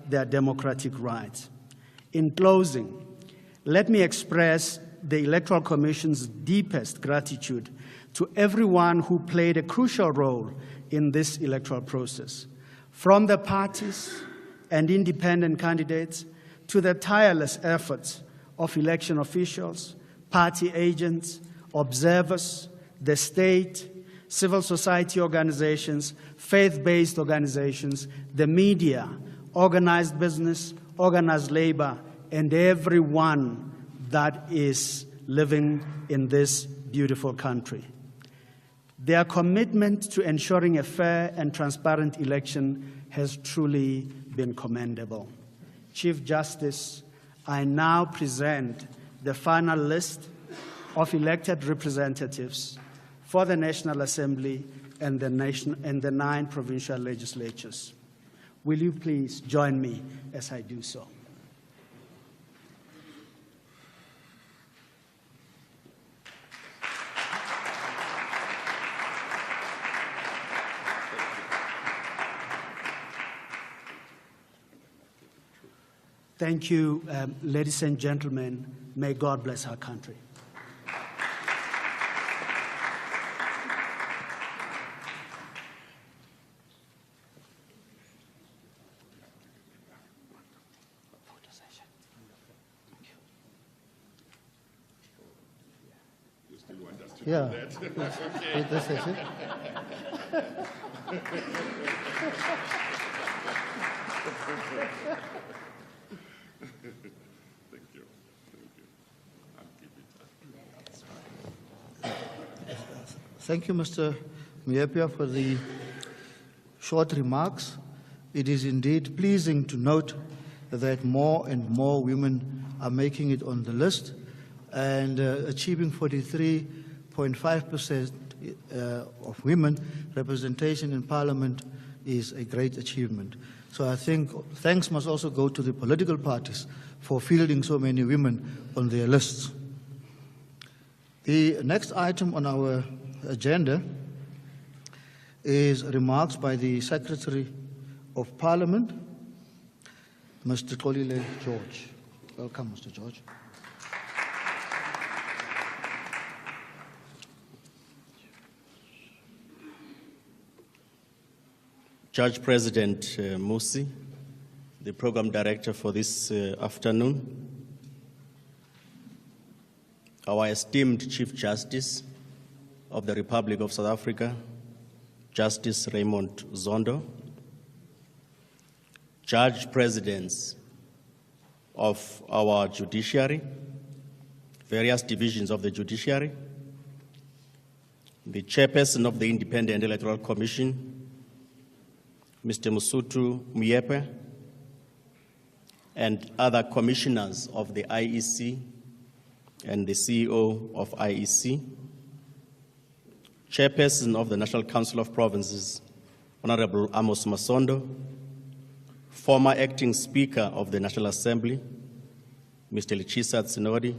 their democratic rights. In closing, let me express the Electoral Commission's deepest gratitude to everyone who played a crucial role in this electoral process, from the parties and independent candidates to the tireless efforts of election officials, party agents, observers, the state, civil society organizations, faith-based organizations, the media, organized business, organized labor, and everyone that is living in this beautiful country. Their commitment to ensuring a fair and transparent election has truly been commendable. Chief Justice, I now present the final list of elected representatives for the National Assembly and the 9 provincial legislatures. Will you please join me as I do so? Thank you, ladies and gentlemen. May God bless our country. Yeah, this is it. Thank you, Mr. Muyepia, for the short remarks. It is indeed pleasing to note that more and more women are making it on the list, and achieving 43.5% of women representation in Parliament is a great achievement. So I think thanks must also go to the political parties for fielding so many women on their lists. The next item on our agenda is remarks by the Secretary of Parliament, Mr. Xolile George. Welcome, Mr. George. Judge President Musi, the Program Director for this afternoon, our esteemed Chief Justice of the Republic of South Africa, Justice Raymond Zondo, Judge Presidents of our judiciary, various divisions of the judiciary, the Chairperson of the Independent Electoral Commission, Mr. Musutu Muyepe, and other commissioners of the IEC and the CEO of IEC, Chairperson of the National Council of Provinces, Honorable Amos Masondo, former Acting Speaker of the National Assembly, Mr. Lichisa Tsinodi,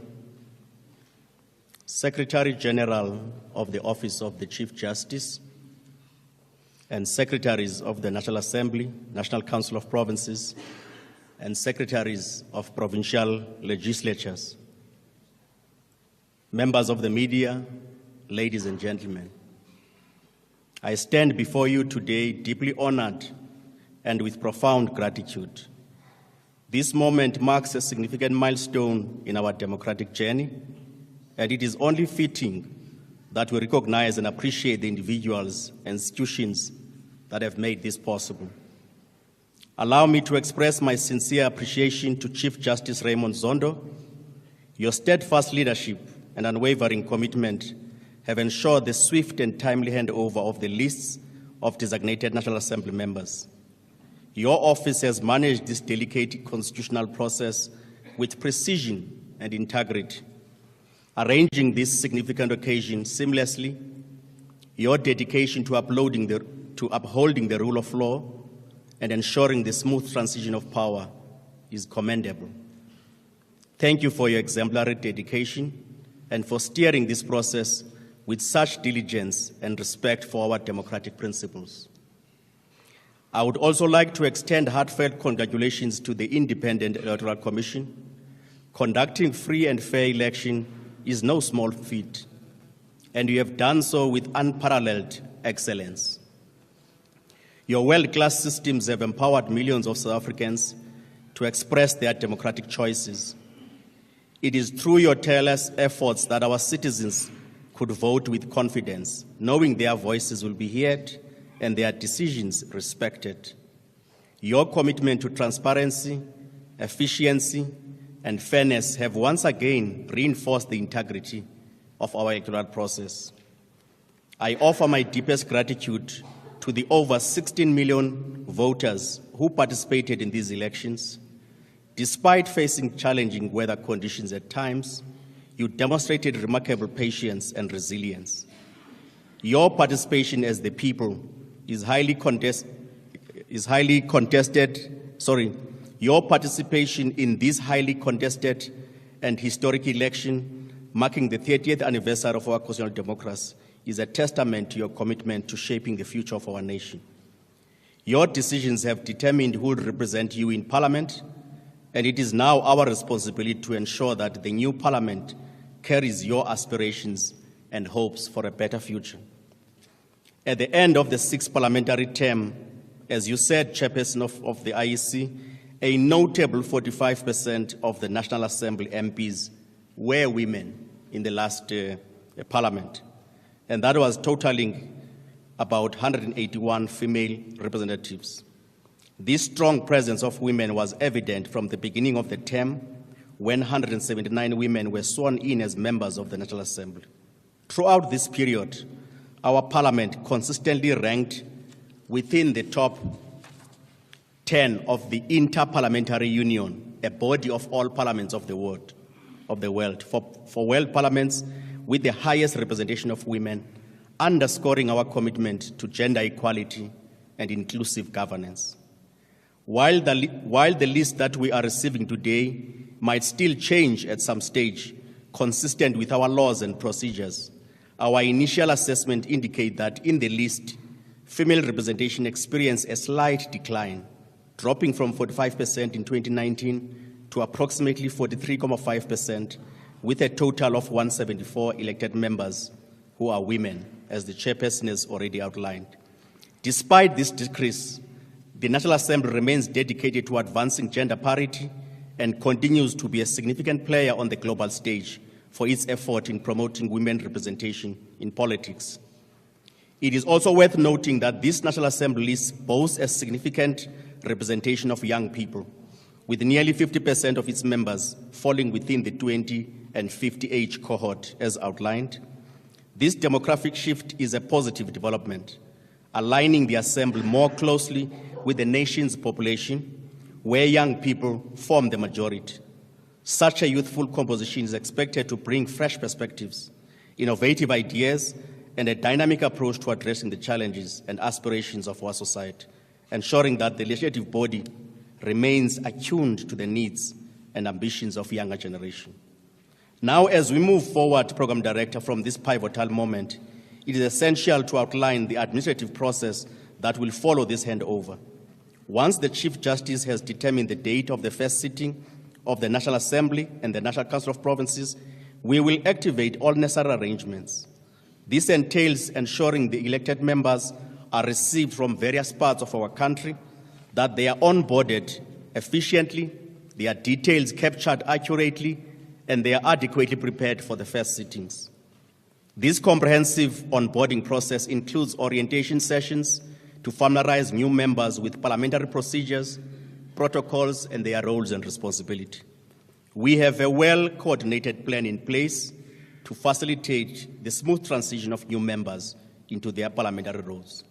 Secretary General of the Office of the Chief Justice, and Secretaries of the National Assembly, National Council of Provinces, and Secretaries of Provincial Legislatures, members of the media, ladies and gentlemen. I stand before you today deeply honored and with profound gratitude. This moment marks a significant milestone in our democratic journey, and it is only fitting that we recognize and appreciate the individuals and institutions that have made this possible. Allow me to express my sincere appreciation to Chief Justice Raymond Zondo. Your steadfast leadership and unwavering commitment have ensured the swift and timely handover of the lists of designated National Assembly members. Your office has managed this delicate constitutional process with precision and integrity, arranging this significant occasion seamlessly. Your dedication to upholding the rule of law and ensuring the smooth transition of power is commendable. Thank you for your exemplary dedication and for steering this process with such diligence and respect for our democratic principles. I would also like to extend heartfelt congratulations to the Independent Electoral Commission. Conducting free and fair election is no small feat, and you have done so with unparalleled excellence. Your world-class systems have empowered millions of South Africans to express their democratic choices. It is through your tireless efforts that our citizens could vote with confidence, knowing their voices will be heard and their decisions respected. Your commitment to transparency, efficiency, and fairness have once again reinforced the integrity of our electoral process. I offer my deepest gratitude to the over 16 million voters who participated in these elections. Despite facing challenging weather conditions at times, you demonstrated remarkable patience and resilience. Your participation as the people is highly contested. Your participation in this highly contested and historic election, marking the 30th anniversary of our constitutional democracy, is a testament to your commitment to shaping the future of our nation. Your decisions have determined who will represent you in Parliament, and it is now our responsibility to ensure that the new Parliament carries your aspirations and hopes for a better future. At the end of the 6th parliamentary term, as you said, Chairperson of the IEC, a notable 45% of the National Assembly MPs were women in the last Parliament, and that was totaling about 181 female representatives. This strong presence of women was evident from the beginning of the term, when 179 women were sworn in as members of the National Assembly. Throughout this period, our Parliament consistently ranked within the top 10 of the Inter-Parliamentary Union, a body of all parliaments of the world, for world parliaments with the highest representation of women, underscoring our commitment to gender equality and inclusive governance. While the list that we are receiving today might still change at some stage, consistent with our laws and procedures, our initial assessment indicates that in the list, female representation experienced a slight decline, dropping from 45% in 2019 to approximately 43.5%, with a total of 174 elected members who are women, as the chairperson has already outlined. Despite this decrease, the National Assembly remains dedicated to advancing gender parity and continues to be a significant player on the global stage for its effort in promoting women representation in politics. It is also worth noting that this National Assembly list boasts a significant representation of young people, with nearly 50% of its members falling within the 20 and 50 age cohort as outlined. This demographic shift is a positive development, aligning the Assembly more closely with the nation's population, where young people form the majority. Such a youthful composition is expected to bring fresh perspectives, innovative ideas, and a dynamic approach to addressing the challenges and aspirations of our society, ensuring that the legislative body remains attuned to the needs and ambitions of younger generation. Now, as we move forward, Program Director, from this pivotal moment, it is essential to outline the administrative process that will follow this handover. Once the Chief Justice has determined the date of the first sitting of the National Assembly and the National Council of Provinces, we will activate all necessary arrangements. This entails ensuring the elected members are received from various parts of our country, that they are onboarded efficiently, their details captured accurately, and they are adequately prepared for the first sittings. This comprehensive onboarding process includes orientation sessions to familiarize new members with parliamentary procedures, protocols, and their roles and responsibility. We have a well-coordinated plan in place to facilitate the smooth transition of new members into their parliamentary roles.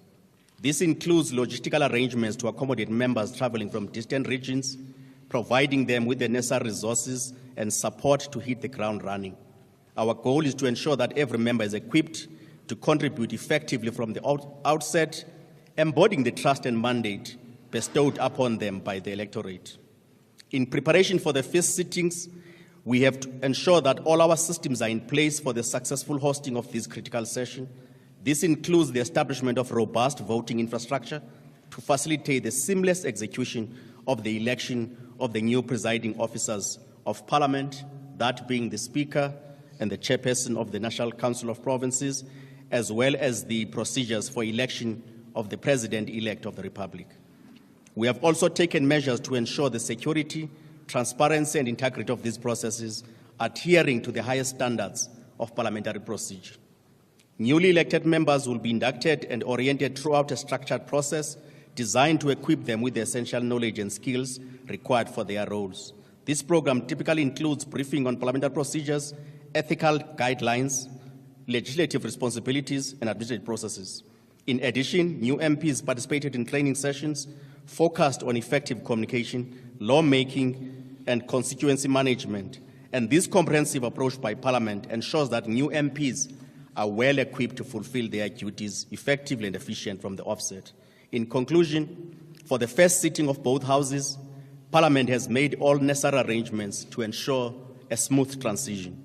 This includes logistical arrangements to accommodate members traveling from distant regions, providing them with the necessary resources and support to hit the ground running. Our goal is to ensure that every member is equipped to contribute effectively from the outset, embodying the trust and mandate bestowed upon them by the electorate. In preparation for the first sittings, we have to ensure that all our systems are in place for the successful hosting of this critical session. This includes the establishment of robust voting infrastructure, to facilitate the seamless execution of the election of the new presiding officers of Parliament, that being the Speaker and the Chairperson of the National Council of Provinces, as well as the procedures for election of the President-elect of the Republic. We have also taken measures to ensure the security, transparency, and integrity of these processes, adhering to the highest standards of parliamentary procedure. Newly elected members will be inducted and oriented throughout a structured process designed to equip them with the essential knowledge and skills required for their roles. This program typically includes briefing on parliamentary procedures, ethical guidelines, legislative responsibilities, and administrative processes. In addition, new MPs participated in training sessions focused on effective communication, lawmaking, and constituency management. And this comprehensive approach by Parliament ensures that new MPs are well equipped to fulfill their duties effectively and efficiently from the offset. In conclusion, for the first sitting of both houses, Parliament has made all necessary arrangements to ensure a smooth transition.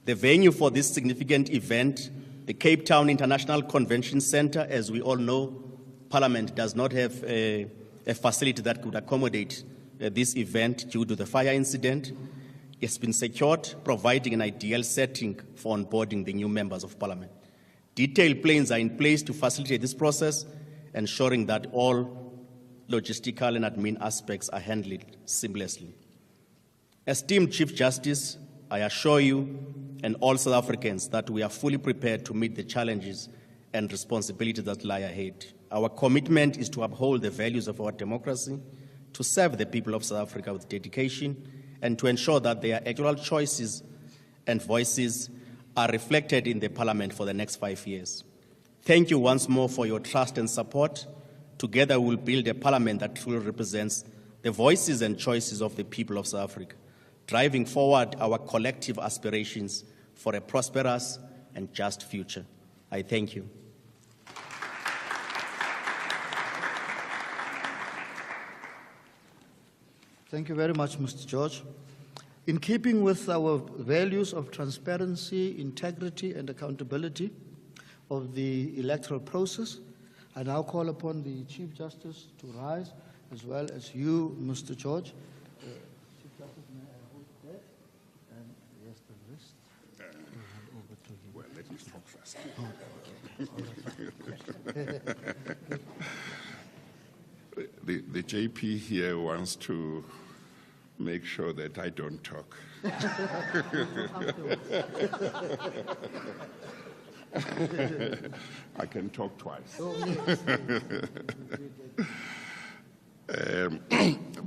The venue for this significant event, the Cape Town International Convention Center, as we all know, Parliament does not have a facility that could accommodate this event due to the fire incident. It's been secured, providing an ideal setting for onboarding the new members of Parliament. Detailed plans are in place to facilitate this process, ensuring that all logistical and admin aspects are handled seamlessly. Esteemed Chief Justice, I assure you and all South Africans that we are fully prepared to meet the challenges and responsibilities that lie ahead. Our commitment is to uphold the values of our democracy, to serve the people of South Africa with dedication, and to ensure that their electoral choices and voices are reflected in the Parliament for the next 5 years. Thank you once more for your trust and support. Together we will build a Parliament that truly represents the voices and choices of the people of South Africa, driving forward our collective aspirations for a prosperous and just future. I thank you. Thank you very much, Mr. George. In keeping with our values of transparency, integrity, and accountability of the electoral process, I now call upon the Chief Justice to rise, as well as you, Mr. George. Chief Justice, may I hold that? And yes, the rest. Over to you. Well, let me talk first. The JP here wants to make sure that I don't talk. I can talk twice.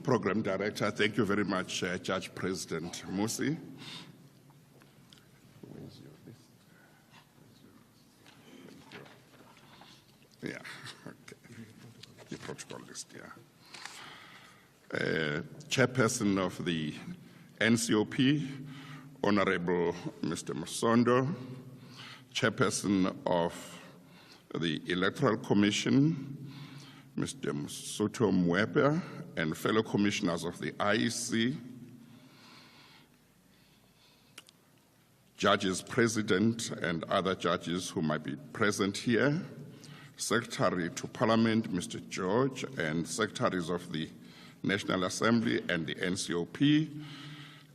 Program Director, thank you very much, Judge President Musi. Where's your list? Yeah, okay. The protocol list, yeah. Chairperson of the NCOP, Honorable Mr. Zondo, Chairperson of the Electoral Commission, Mr. Soto Mwepe, and fellow commissioners of the IEC, judges president and other judges who might be present here, Secretary to Parliament, Mr. George, and secretaries of the National Assembly and the NCOP,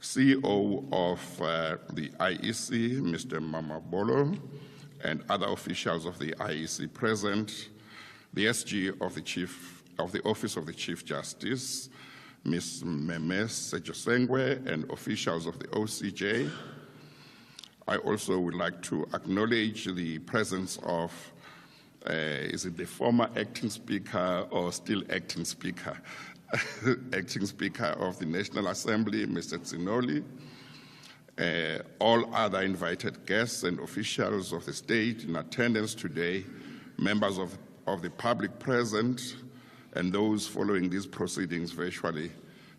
CEO of the IEC, Mr. Mamabolo, and other officials of the IEC present, the SG of the Office of the Chief Justice, Ms. Memes Sejosengwe, and officials of the OCJ. I also would like to acknowledge the presence of, is it the former acting speaker or still acting speaker? Acting Speaker of the National Assembly, Mr. Tsinoli, all other invited guests and officials of the state in attendance today, members of the public present, and those following these proceedings virtually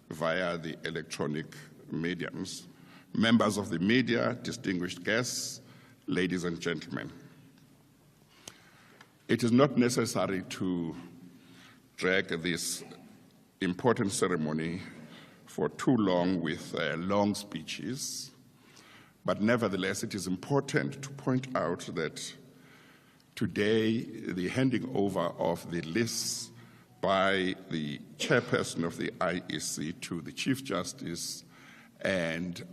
via the electronic mediums, members of the media, distinguished guests, ladies and gentlemen. It is not necessary to drag this important ceremony for too long with long speeches, but nevertheless it is important to point out that today the handing over of the lists by the chairperson of the IEC to the Chief Justice, and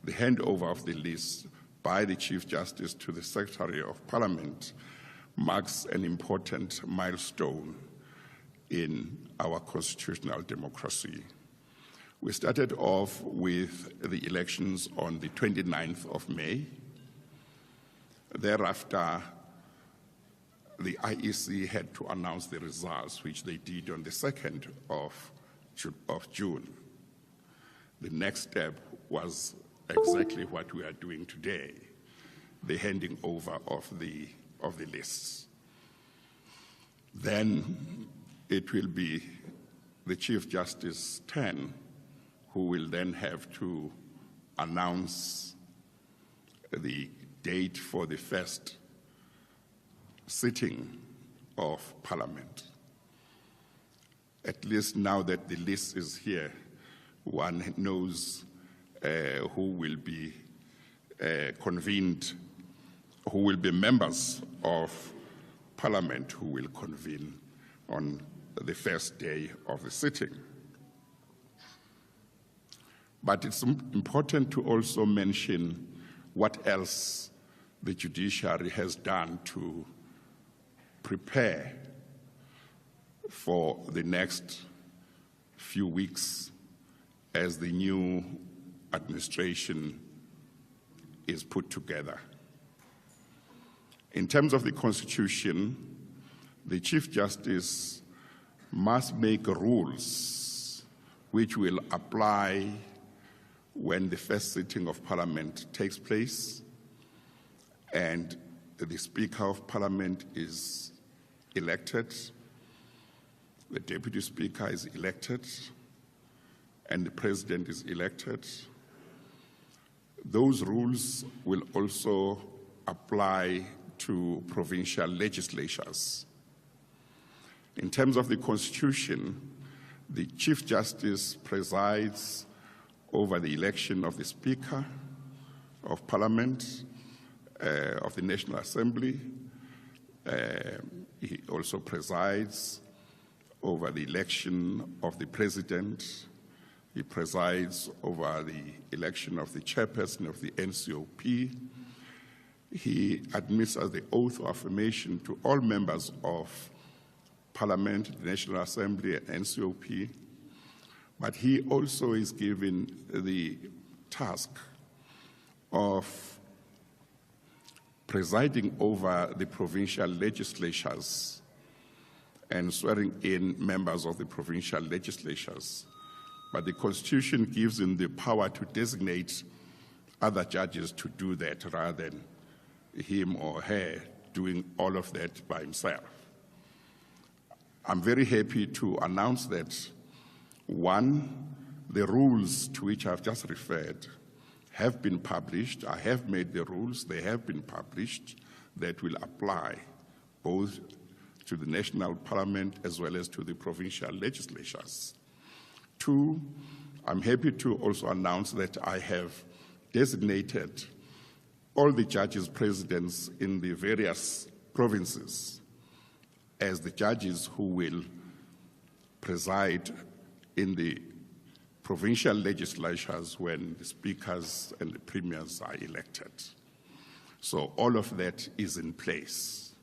the handover of the list by the Chief Justice to the Secretary of Parliament marks an important milestone in our constitutional democracy. We started off with the elections on the 29th of May. Thereafter, the IEC had to announce the results, which they did on the 2nd of June. The next step was exactly what we are doing today, the handing over of the lists. Then it will be the Chief Justice's turn, who will then have to announce the date for the first sitting of Parliament. At least now that the list is here, one knows who will be convened, who will be members of Parliament who will convene on the first day of the sitting. But it's important to also mention what else the judiciary has done to prepare for the next few weeks as the new administration is put together. In terms of the Constitution, the Chief Justice must make rules which will apply when the first sitting of Parliament takes place and the Speaker of Parliament is elected, the Deputy Speaker is elected, and the President is elected. Those rules will also apply to provincial legislatures. In terms of the Constitution, the Chief Justice presides over the election of the Speaker of Parliament, of the National Assembly. He also presides over the election of the President. He presides over the election of the chairperson of the NCOP. He administers the oath of affirmation to all members of Parliament, the National Assembly, and NCOP. But he also is given the task of presiding over the provincial legislatures and swearing in members of the provincial legislatures. But the Constitution gives him the power to designate other judges to do that rather than him or her doing all of that by himself. I'm very happy to announce that, one, the rules to which I've just referred have been published. I have made the rules, they have been published, that will apply both to the national parliament as well as to the provincial legislatures. Two, I'm happy to also announce that I have designated all the judges presidents in the various provinces as the judges who will preside in the provincial legislatures when the speakers and the premiers are elected. So all of that is in place.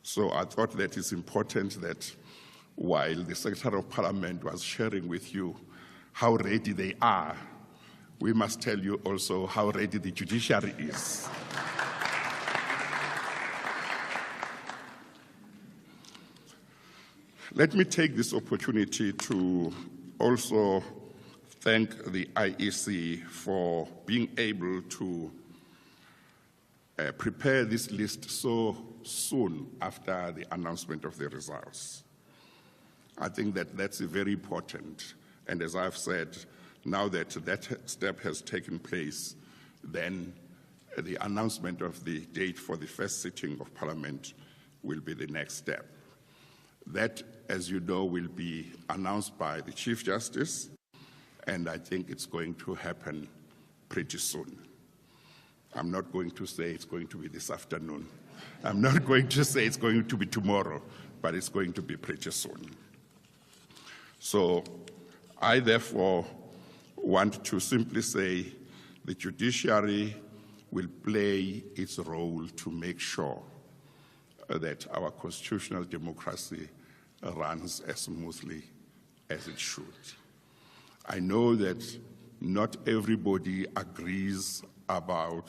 So I thought that it's important that while the Secretary of Parliament was sharing with you how ready they are, we must tell you also how ready the judiciary is. Let me take this opportunity to also thank the IEC for being able to prepare this list so soon after the announcement of the results. I think that that's very important. And as I've said, now that that step has taken place, then the announcement of the date for the first sitting of Parliament will be the next step. That, as you know, will be announced by the Chief Justice, and I think it's going to happen pretty soon. I'm not going to say it's going to be this afternoon. I'm not going to say it's going to be tomorrow, but it's going to be pretty soon. So I therefore want to simply say the judiciary will play its role to make sure that our constitutional democracy runs as smoothly as it should. I know that not everybody agrees on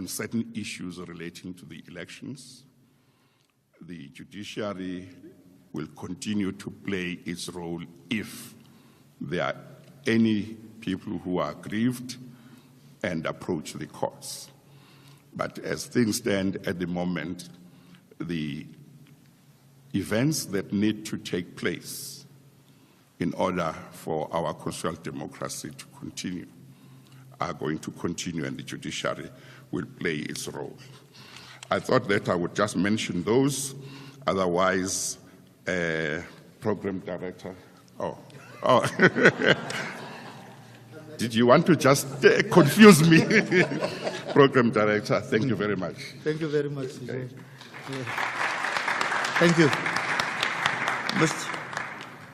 certain issues relating to the elections. The judiciary will continue to play its role if there are any people who are aggrieved and approach the courts. But as things stand at the moment, the events that need to take place in order for our constitutional democracy to continue are going to continue, and the judiciary will play its role. I thought that I would just mention those. Otherwise, program director. Oh. Did you want to just confuse me? Program director, thank you very much. Thank you very much. Okay. Thank you. Mr.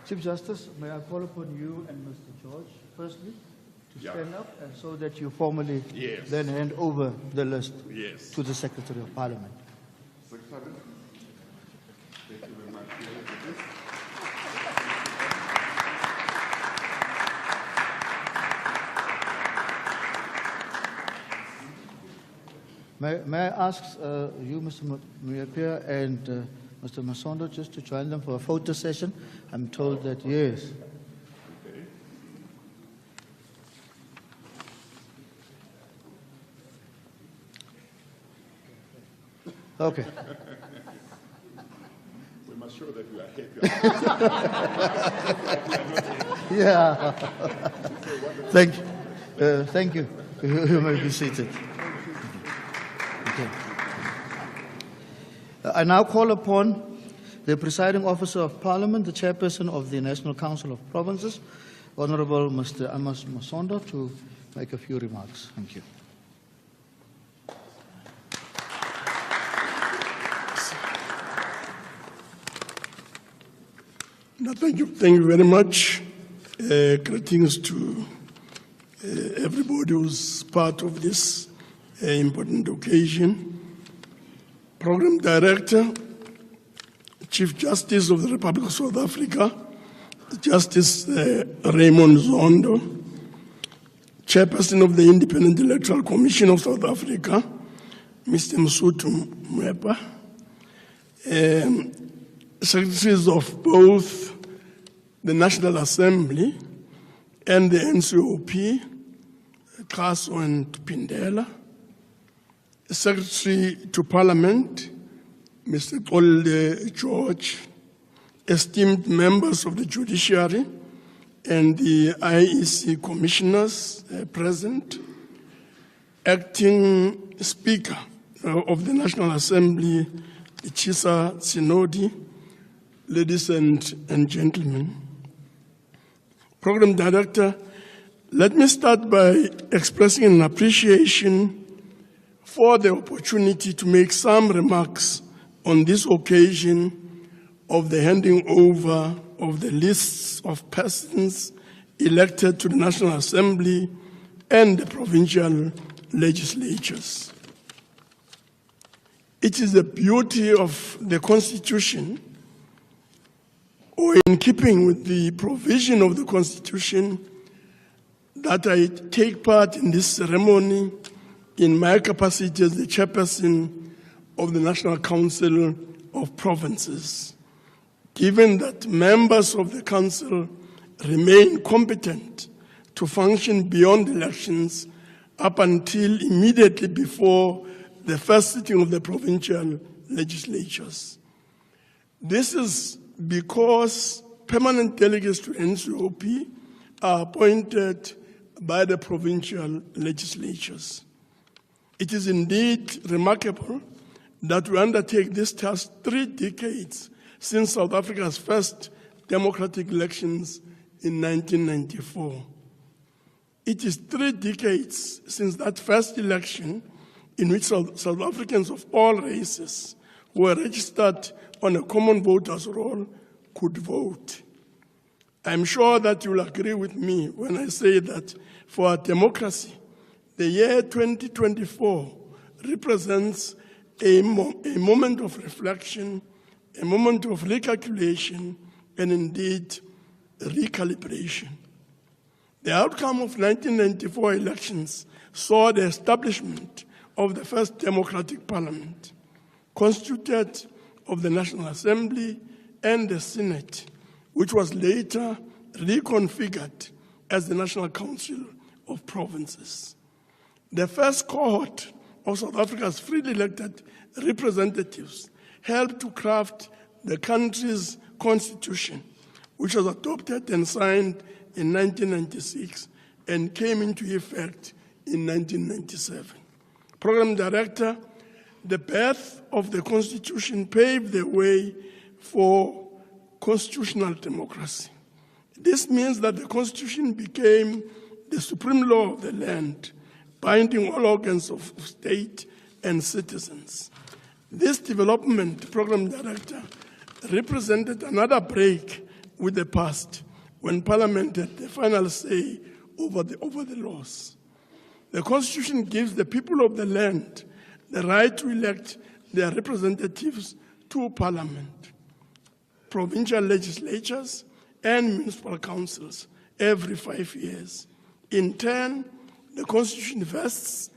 Chief Justice, may I call upon you and Mr. George, firstly, to stand up, and so that you formally then hand over the list to the Secretary of Parliament. Secretary, thank you very much. May I ask you, Mr. Muepia, and Mr. Zondo, just to join them for a photo session? I'm told that yes. Okay. We must show that we are happy. Yeah. Thank you. Thank you. You may be seated. Okay. I now call upon the presiding officer of Parliament, the chairperson of the National Council of Provinces, Honorable Mr. Amos Zondo, to make a few remarks. Thank you. No, thank you very much. Greetings to everybody who's part of this important occasion. Program Director, Chief Justice of the Republic of South Africa, Justice Raymond Zondo, Chairperson of the Independent Electoral Commission of South Africa, Mr. Msutu Mwepa, Secretaries of both the National Assembly and the NCOP, Kaso and Pindela, Secretary to Parliament, Mr. Kolde George, esteemed members of the judiciary and the IEC commissioners present, acting Speaker of the National Assembly, Chisa Tsinodi, ladies and gentlemen. Program Director, let me start by expressing an appreciation for the opportunity to make some remarks on this occasion of the handing over of the lists of persons elected to the National Assembly and the provincial legislatures. It is the beauty of the Constitution, or in keeping with the provision of the Constitution, that I take part in this ceremony in my capacity as the chairperson of the National Council of Provinces, given that members of the Council remain competent to function beyond elections up until immediately before the first sitting of the provincial legislatures. This is because permanent delegates to NCOP are appointed by the provincial legislatures. It is indeed remarkable that we undertake this task 3 decades since South Africa's first democratic elections in 1994. It is 3 decades since that first election in which South Africans of all races were registered on a common voters roll could vote. I'm sure that you'll agree with me when I say that for our democracy, the year 2024 represents a moment of reflection, a moment of recalculation, and indeed recalibration. The outcome of 1994 elections saw the establishment of the first democratic parliament, constituted of the National Assembly and the Senate, which was later reconfigured as the National Council of Provinces. The first cohort of South Africa's freely elected representatives helped to craft the country's constitution, which was adopted and signed in 1996 and came into effect in 1997. Program Director, the birth of the Constitution paved the way for constitutional democracy. This means that the Constitution became the supreme law of the land, binding all organs of state and citizens. This development, Program Director, represented another break with the past when Parliament had the final say over the laws. The Constitution gives the people of the land the right to elect their representatives to Parliament, provincial legislatures, and municipal councils every 5 years. In turn, the Constitution vests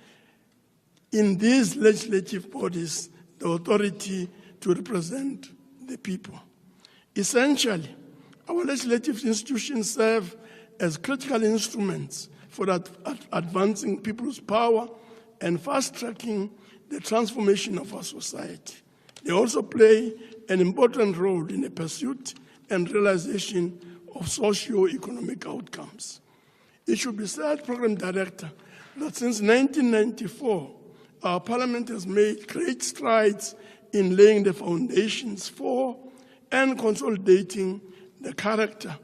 in these legislative bodies the authority to represent the people. Essentially, our legislative institutions serve as critical instruments for advancing people's power and fast-tracking the transformation of our society. They also play an important role in the pursuit and realization of socio-economic outcomes. It should be said, Program Director, that since 1994, our Parliament has made great strides in laying the foundations for and consolidating the character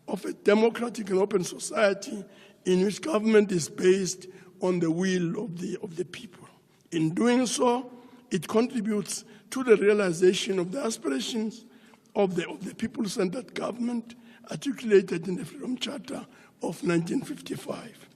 of a democratic and open society in which government is based on the will of the people. In doing so, it contributes to the realization of the aspirations of the people-centered government articulated in the Freedom Charter of 1955.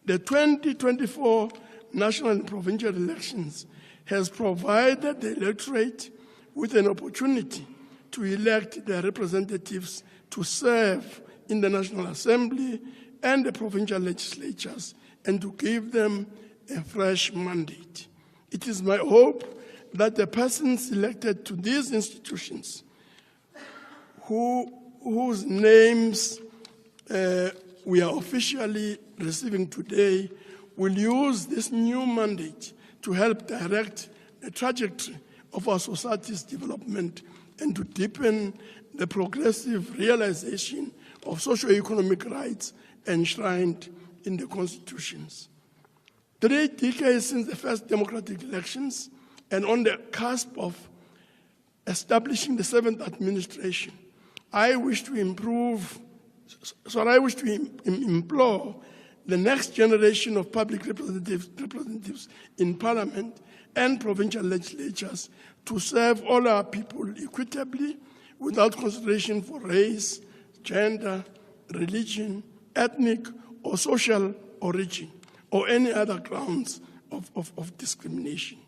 The 2024 national and provincial elections has provided the electorate with an opportunity to elect their representatives to serve in the National Assembly and the provincial legislatures and to give them a fresh mandate. It is my hope that the persons elected to these institutions whose names we are officially receiving today will use this new mandate to help direct the trajectory of our society's development and to deepen the progressive realization of socio-economic rights enshrined in the constitutions. 3 decades since the first democratic elections and on the cusp of establishing the 7th administration, I wish to implore the next generation of public representatives in Parliament and provincial legislatures to serve all our people equitably without consideration for race, gender, religion, ethnic or social origin, or any other grounds of discrimination.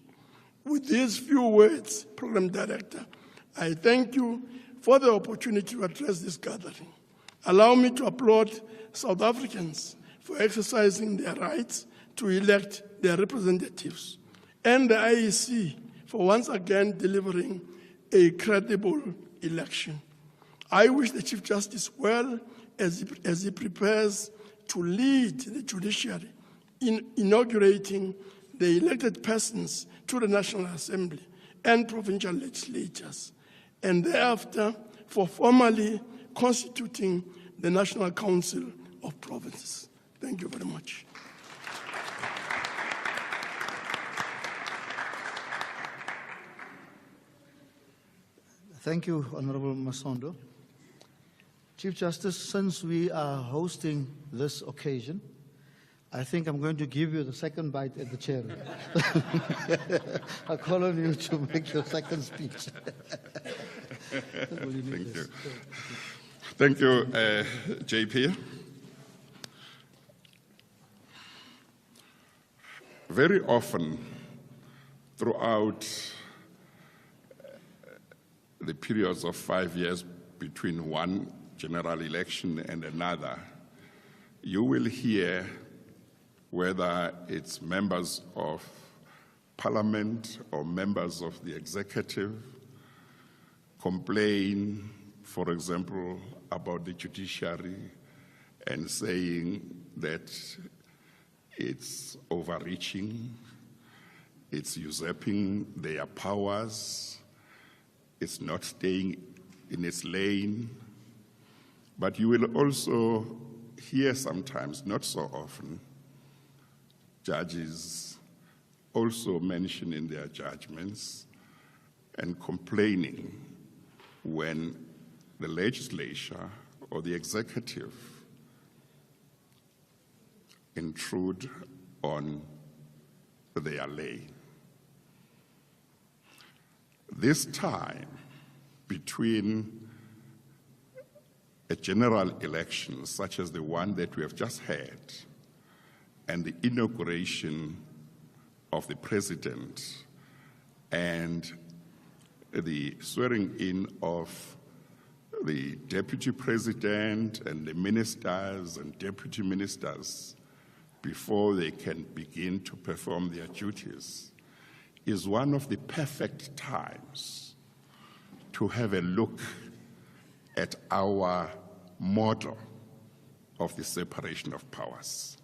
With these few words, Program Director, I thank you for the opportunity to address this gathering. Allow me to applaud South Africans for exercising their rights to elect their representatives, and the IEC for once again delivering a credible election. I wish the Chief Justice well as he prepares to lead the judiciary in inaugurating the elected persons to the National Assembly and provincial legislatures, and thereafter for formally constituting the National Council of Provinces. Thank you very much. Thank you, Honorable Zondo. Chief Justice, since we are hosting this occasion, I think I'm going to give you the second bite at the cherry. I'll call on you to make your second speech. Thank you. Thank you, JP. Very often throughout the periods of 5 years between one general election and another, you will hear whether it's members of parliament or members of the executive complain, for example, about the judiciary and saying that it's overreaching, it's usurping their powers, it's not staying in its lane. But you will also hear sometimes, not so often, judges also mention in their judgments and complaining when the legislature or the executive intrude on their lane. This time between a general election such as the one that we have just had and the inauguration of the president and the swearing in of the deputy president and the ministers and deputy ministers before they can begin to perform their duties is one of the perfect times to have a look at our model of the separation of powers.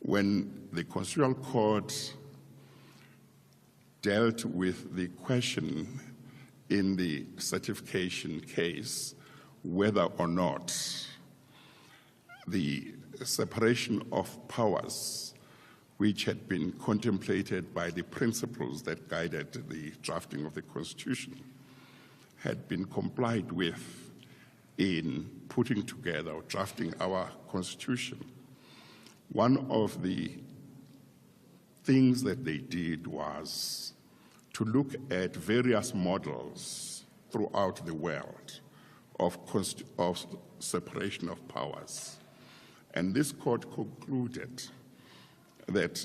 When the Constitutional Court dealt with the question in the certification case whether or not the separation of powers, which had been contemplated by the principles that guided the drafting of the Constitution, had been complied with in putting together or drafting our Constitution. One of the things that they did was to look at various models throughout the world of separation of powers. And this court concluded that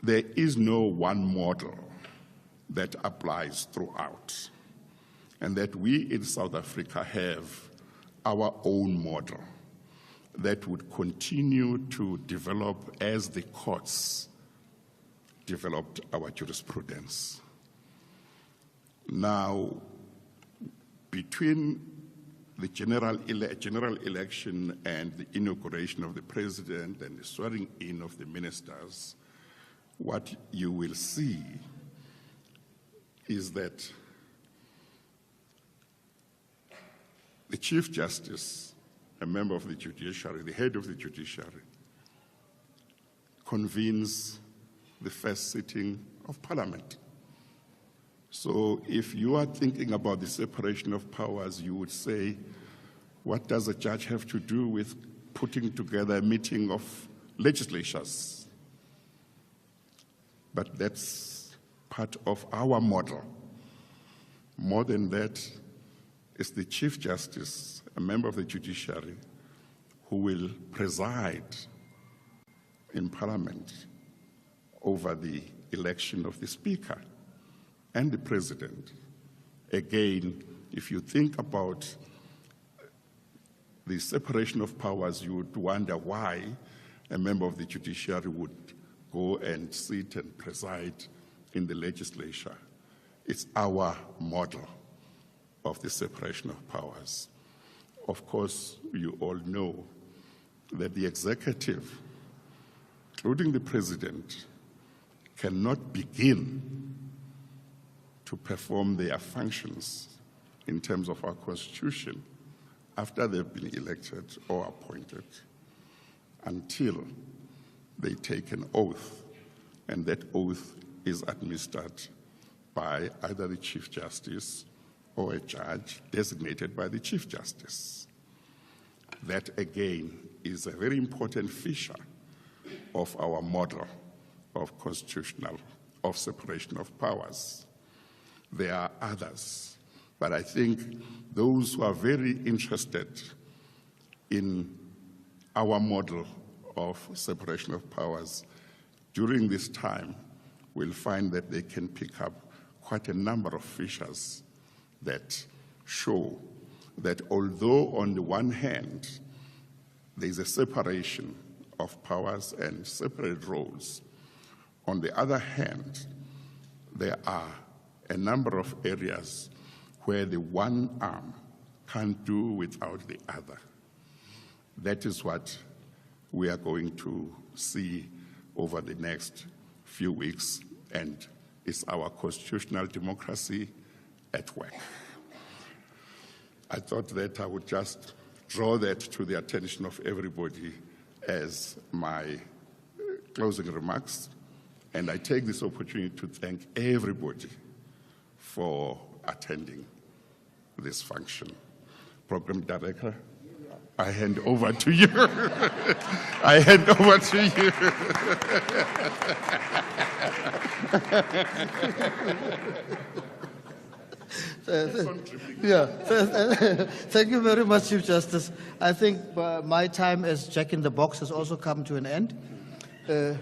there is no one model that applies throughout, and that we in South Africa have our own model that would continue to develop as the courts developed our jurisprudence. Now, between the general election and the inauguration of the president and the swearing in of the ministers, what you will see is that the Chief Justice, a member of the judiciary, the head of the judiciary, convenes the first sitting of Parliament. So if you are thinking about the separation of powers, you would say, what does a judge have to do with putting together a meeting of legislatures? But that's part of our model. More than that, it's the Chief Justice, a member of the judiciary, who will preside in Parliament over the election of the Speaker and the President. Again, if you think about the separation of powers, you would wonder why a member of the judiciary would go and sit and preside in the legislature. It's our model of the separation of powers. Of course, you all know that the executive, including the President, cannot begin to perform their functions in terms of our Constitution after they've been elected or appointed until they take an oath, and that oath is administered by either the Chief Justice or a judge designated by the Chief Justice. That, again, is a very important feature of our model of separation of powers. there are others. But I think those who are very interested in our model of separation of powers during this time will find that they can pick up quite a number of features that show that although on the one hand there is a separation of powers and separate roles, on the other hand there are a number of areas where the one arm can't do without the other. That is what we are going to see over the next few weeks, and it's our constitutional democracy at work. I thought that I would just draw that to the attention of everybody as my closing remarks, and I take this opportunity to thank everybody for attending this function. Program Director, I hand over to you. I hand over to you. Thank you very much, Chief Justice. I think my time as Jack in the Box has also come to an end. I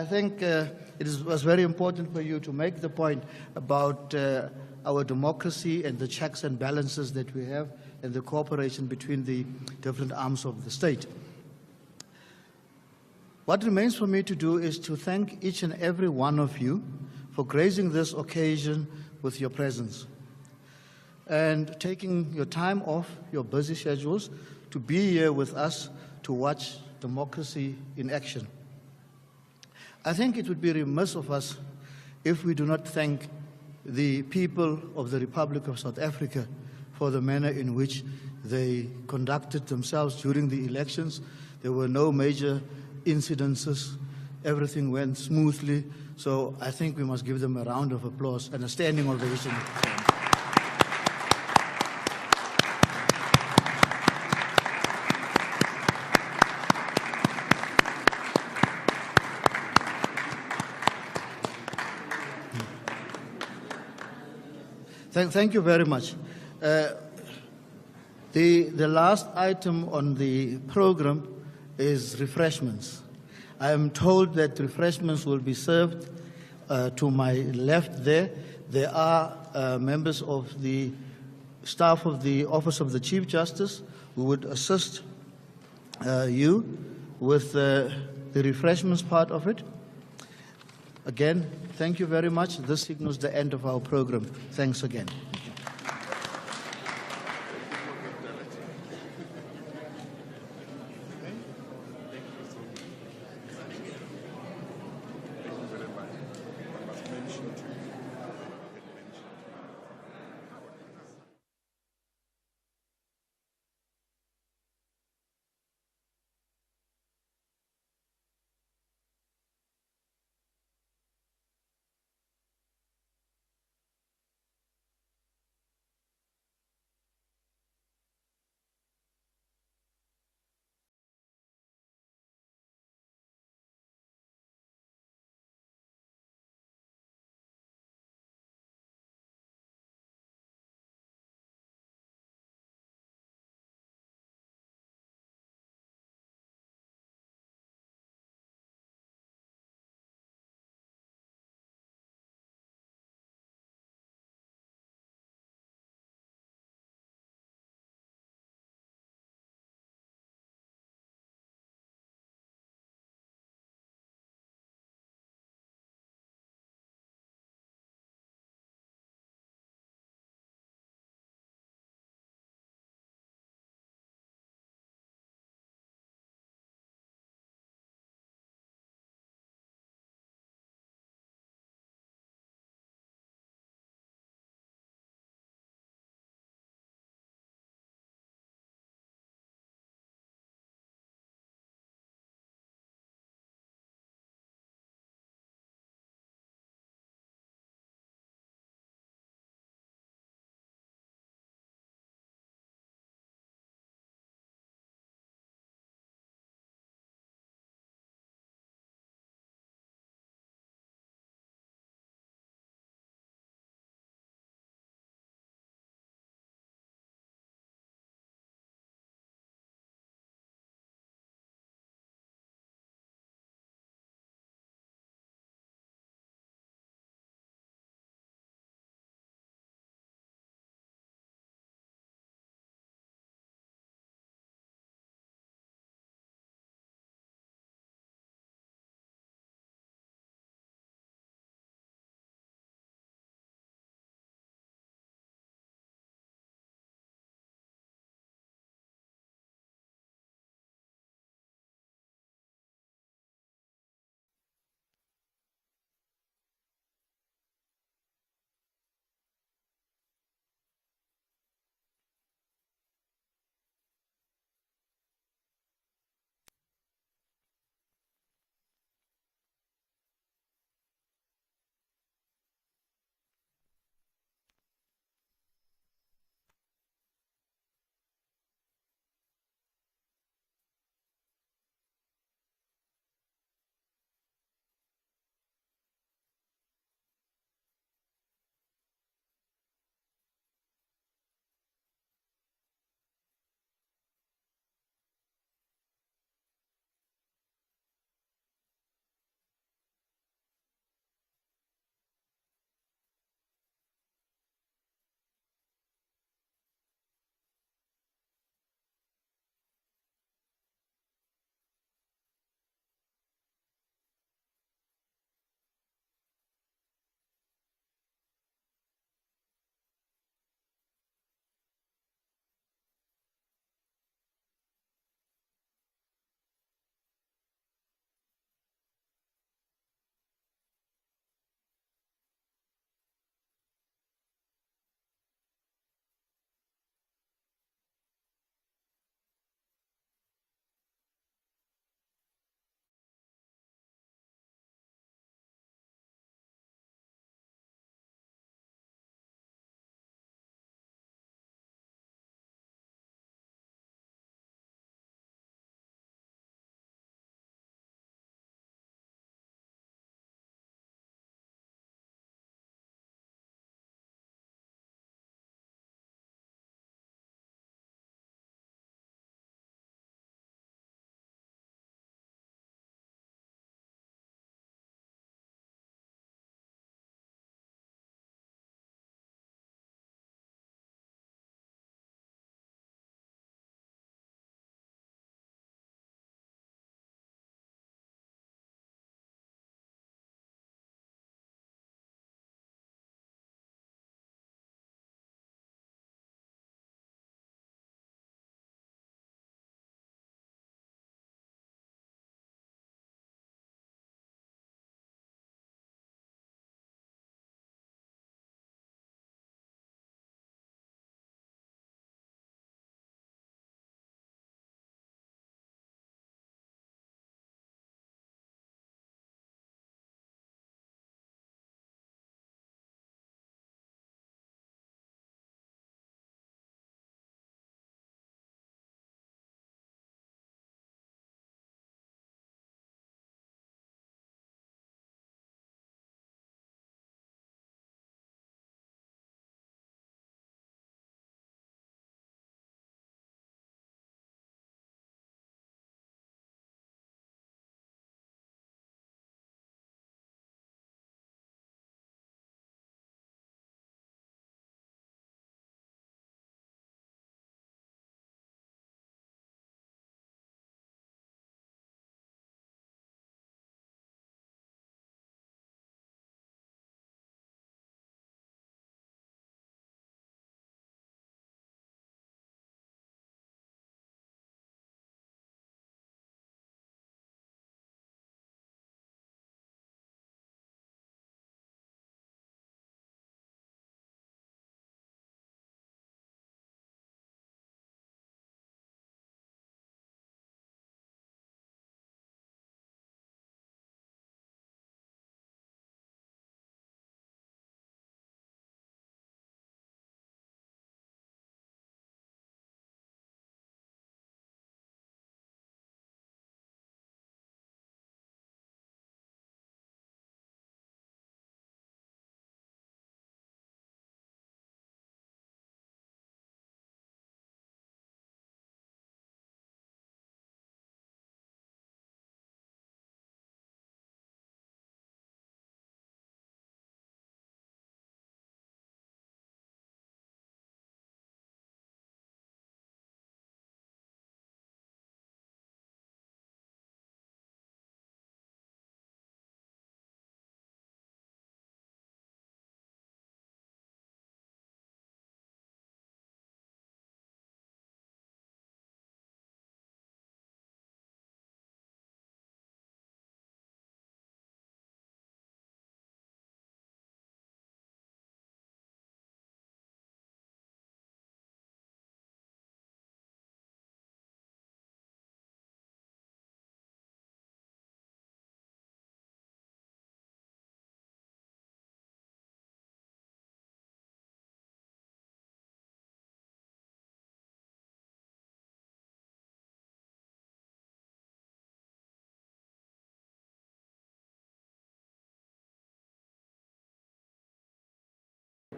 think it was very important for you to make the point about our democracy and the checks and balances that we have and the cooperation between the different arms of the state. What remains for me to do is to thank each and every one of you for gracing this occasion with your presence and taking your time off your busy schedules to be here with us to watch democracy in action. I think it would be remiss of us if we do not thank the people of the Republic of South Africa for the manner in which they conducted themselves during the elections. There were no major incidences. Everything went smoothly. So I think we must give them a round of applause and a standing ovation. Thank you very much. The last item on the program is refreshments. I am told that refreshments will be served to my left there. There are members of the staff of the Office of the Chief Justice who would assist you with the refreshments part of it. Again, thank you very much. This signals the end of our program. Thanks again.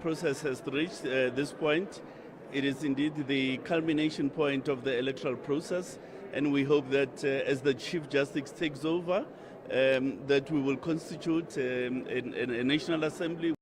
process has reached this point. It is indeed the culmination point of the electoral process, and we hope that as the Chief Justice takes over, that we will constitute a National Assembly.